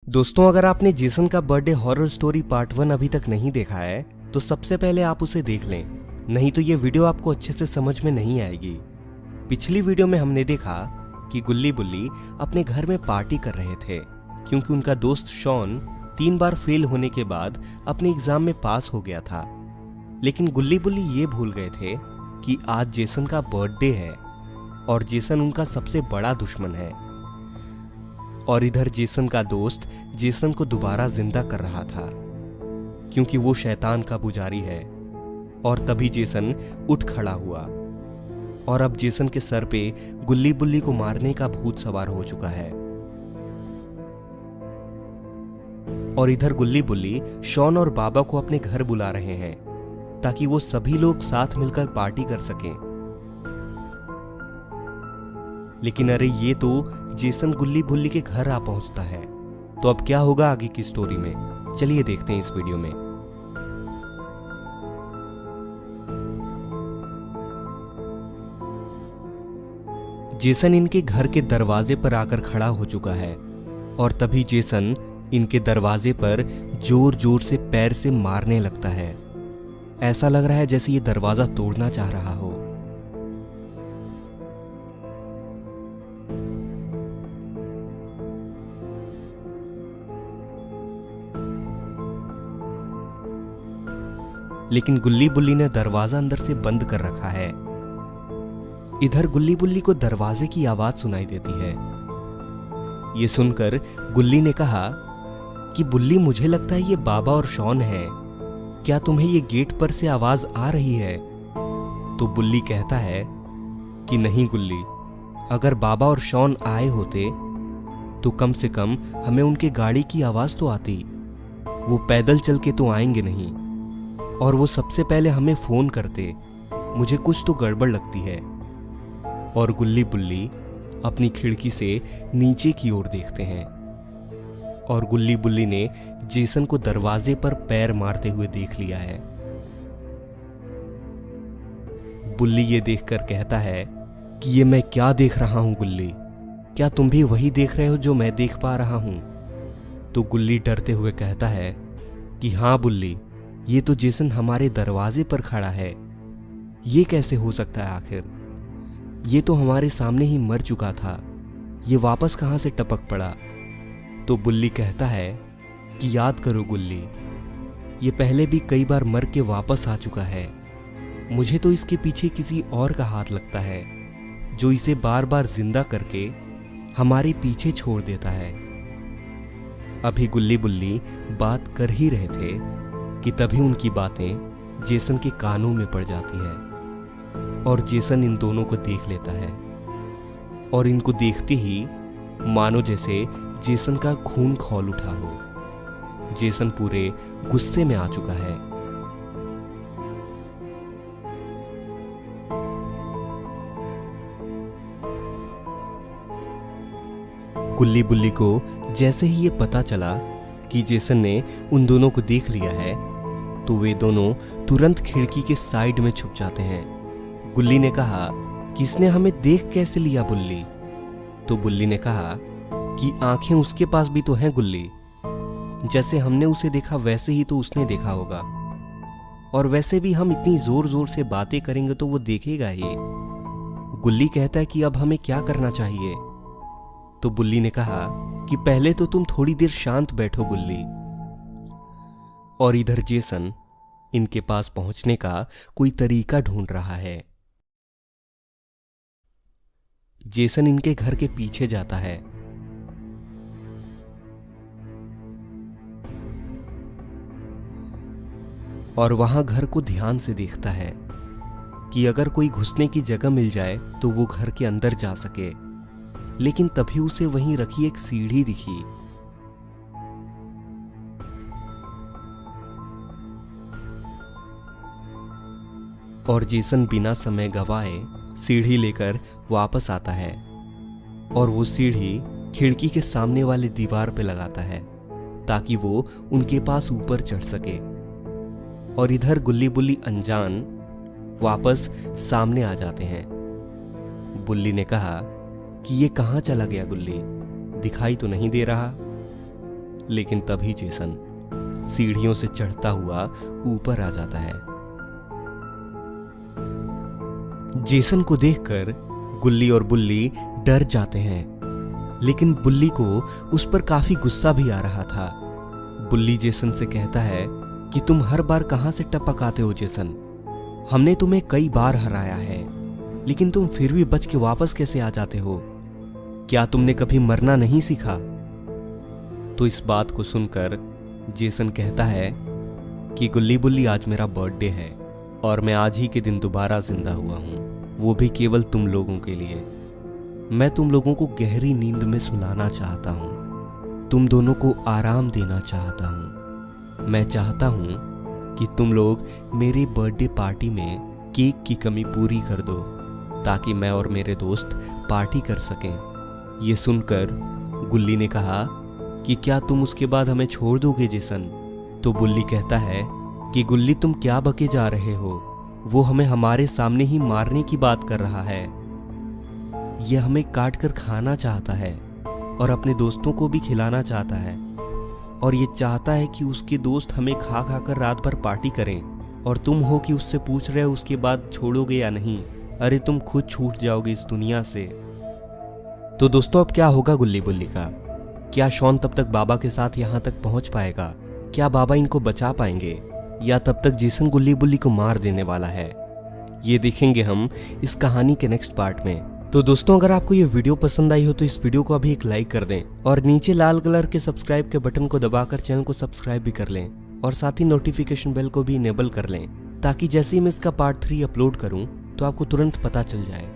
दोस्तों, अगर आपने जेसन का बर्थडे हॉरर स्टोरी पार्ट 1 अभी तक नहीं देखा है तो सबसे पहले आप उसे देख लें, नहीं तो ये वीडियो आपको अच्छे से समझ में नहीं आएगी। पिछली वीडियो में हमने देखा कि गुल्ली बुल्ली अपने घर में पार्टी कर रहे थे क्योंकि उनका दोस्त शॉन 3 बार फेल होने के बाद अपने एग्जाम में पास हो गया था। लेकिन गुल्ली बुल्ली ये भूल गए थे कि आज जेसन का बर्थडे है और जेसन उनका सबसे बड़ा दुश्मन है। और इधर जेसन का दोस्त जेसन को दोबारा जिंदा कर रहा था क्योंकि वो शैतान का पुजारी है। और तभी जेसन उठ खड़ा हुआ और अब जेसन के सर पे गुल्ली बुल्ली को मारने का भूत सवार हो चुका है। और इधर गुल्ली बुल्ली शॉन और बाबा को अपने घर बुला रहे हैं ताकि वो सभी लोग साथ मिलकर पार्टी कर सकें। लेकिन अरे ये तो जेसन गुल्ली बुल्ली के घर आ पहुंचता है। तो अब क्या होगा आगे की स्टोरी में, चलिए देखते हैं इस वीडियो में। जेसन इनके घर के दरवाजे पर आकर खड़ा हो चुका है और तभी जेसन इनके दरवाजे पर जोर जोर से पैर से मारने लगता है। ऐसा लग रहा है जैसे ये दरवाजा तोड़ना चाह रहा हो। लेकिन गुल्ली बुल्ली ने दरवाजा अंदर से बंद कर रखा है। इधर गुल्ली बुल्ली को दरवाजे की आवाज सुनाई देती है। ये सुनकर गुल्ली ने कहा कि बुल्ली, मुझे लगता है ये बाबा और शॉन है। क्या तुम्हें ये गेट पर से आवाज आ रही है? तो बुल्ली कहता है कि नहीं गुल्ली, अगर बाबा और शॉन आए होते तो कम से कम हमें उनके गाड़ी की आवाज तो आती। वो पैदल चल के तो आएंगे नहीं और वो सबसे पहले हमें फोन करते। मुझे कुछ तो गड़बड़ लगती है। और गुल्ली बुल्ली अपनी खिड़की से नीचे की ओर देखते हैं और गुल्ली बुल्ली ने जेसन को दरवाजे पर पैर मारते हुए देख लिया है। बुल्ली ये देखकर कहता है कि ये मैं क्या देख रहा हूं गुल्ली, क्या तुम भी वही देख रहे हो जो मैं देख पा रहा हूं? तो गुल्ली डरते हुए कहता है कि हाँ बुल्ली, ये तो जेसन हमारे दरवाजे पर खड़ा है। ये कैसे हो सकता है आखिर? ये तो हमारे सामने ही मर चुका था, ये वापस कहां से टपक पड़ा? तो बुल्ली कहता है कि याद करो गुल्ली, ये पहले भी कई बार मर के वापस आ चुका है। मुझे तो इसके पीछे किसी और का हाथ लगता है जो इसे बार बार जिंदा करके हमारे पीछे छोड़ देता है। अभी गुल्ली बुल्ली बात कर ही रहे थे कि तभी उनकी बातें जेसन के कानों में पड़ जाती है और जेसन इन दोनों को देख लेता है। और इनको देखते ही मानो जैसे जेसन का खून खौल उठा हो। जेसन पूरे गुस्से में आ चुका है। गुल्ली बुल्ली को जैसे ही ये पता चला कि जेसन ने उन दोनों को देख लिया है तो वे दोनों तुरंत खिड़की के साइड में छुप जाते हैं। गुल्ली ने कहा कि इसने हमें देख कैसे लिया बुल्ली? तो बुल्ली ने कहा कि आंखें उसके पास भी तो हैं गुल्ली, जैसे हमने उसे देखा वैसे ही तो उसने देखा होगा। और वैसे भी हम इतनी जोर जोर से बातें करेंगे तो वो देखेगा ही। गुल्ली कहता है कि अब हमें क्या करना चाहिए? तो बुल्ली ने कहा कि पहले तो तुम थोड़ी देर शांत बैठो गुल्ली। और इधर जेसन इनके पास पहुंचने का कोई तरीका ढूंढ रहा है। जेसन इनके घर के पीछे जाता है और वहां घर को ध्यान से देखता है कि अगर कोई घुसने की जगह मिल जाए तो वो घर के अंदर जा सके। लेकिन तभी उसे वहीं रखी एक सीढ़ी दिखी। और जेसन बिना समय गवाए सीढ़ी लेकर वापस आता है और वो सीढ़ी खिड़की के सामने वाले दीवार पे लगाता है ताकि वो उनके पास ऊपर चढ़ सके। और इधर गुल्ली बुल्ली अनजान वापस सामने आ जाते हैं। बुल्ली ने कहा कि ये कहां चला गया गुल्ली, दिखाई तो नहीं दे रहा। लेकिन तभी जेसन सीढ़ियों से चढ़ता हुआ ऊपर आ जाता है। जेसन को देखकर गुल्ली और बुल्ली डर जाते हैं, लेकिन बुल्ली को उस पर काफी गुस्सा भी आ रहा था। बुल्ली जेसन से कहता है कि तुम हर बार कहां से टपक आते हो जेसन? हमने तुम्हें कई बार हराया है, लेकिन तुम फिर भी बच के वापस कैसे आ जाते हो? क्या तुमने कभी मरना नहीं सीखा? तो इस बात को सुनकर जेसन कहता है कि गुल्ली बुल्ली, आज मेरा बर्थडे है और मैं आज ही के दिन दोबारा जिंदा हुआ हूं, वो भी केवल तुम लोगों के लिए। मैं तुम लोगों को गहरी नींद में सुलाना चाहता हूं, तुम दोनों को आराम देना चाहता हूं। मैं चाहता हूं कि तुम लोग मेरी बर्थडे पार्टी में केक की कमी पूरी कर दो, ताकि मैं और मेरे दोस्त पार्टी कर सकें। ये सुनकर गुल्ली ने कहा कि क्या तुम उसके बाद हमें छोड़ दोगे जेसन? तो बुल्ली कहता है कि गुल्ली, तुम क्या बके जा रहे हो? वो हमें हमारे सामने ही मारने की बात कर रहा है। ये हमें काट कर खाना चाहता है और अपने दोस्तों को भी खिलाना चाहता है, और ये चाहता है कि उसके दोस्त हमें खा खा कर रात भर पार्टी करें, और तुम हो कि उससे पूछ रहे हो उसके बाद छोड़ोगे या नहीं। अरे तुम खुद छूट जाओगे इस दुनिया से। तो दोस्तों, अब क्या होगा गुल्ली बुल्ली का? क्या शॉन तब तक बाबा के साथ यहाँ तक पहुँच पाएगा? क्या बाबा इनको बचा पाएंगे, या तब तक जेसन गुल्ली बुल्ली को मार देने वाला है? ये देखेंगे हम इस कहानी के नेक्स्ट पार्ट में। तो दोस्तों, अगर आपको ये वीडियो पसंद आई हो तो इस वीडियो को अभी एक लाइक कर दें, और नीचे लाल कलर के सब्सक्राइब के बटन को दबाकर चैनल को सब्सक्राइब भी कर लें, और साथ ही नोटिफिकेशन बेल को भी इनेबल कर लें, ताकि जैसे ही मैं इसका पार्ट 3 अपलोड करूं तो आपको तुरंत पता चल जाए।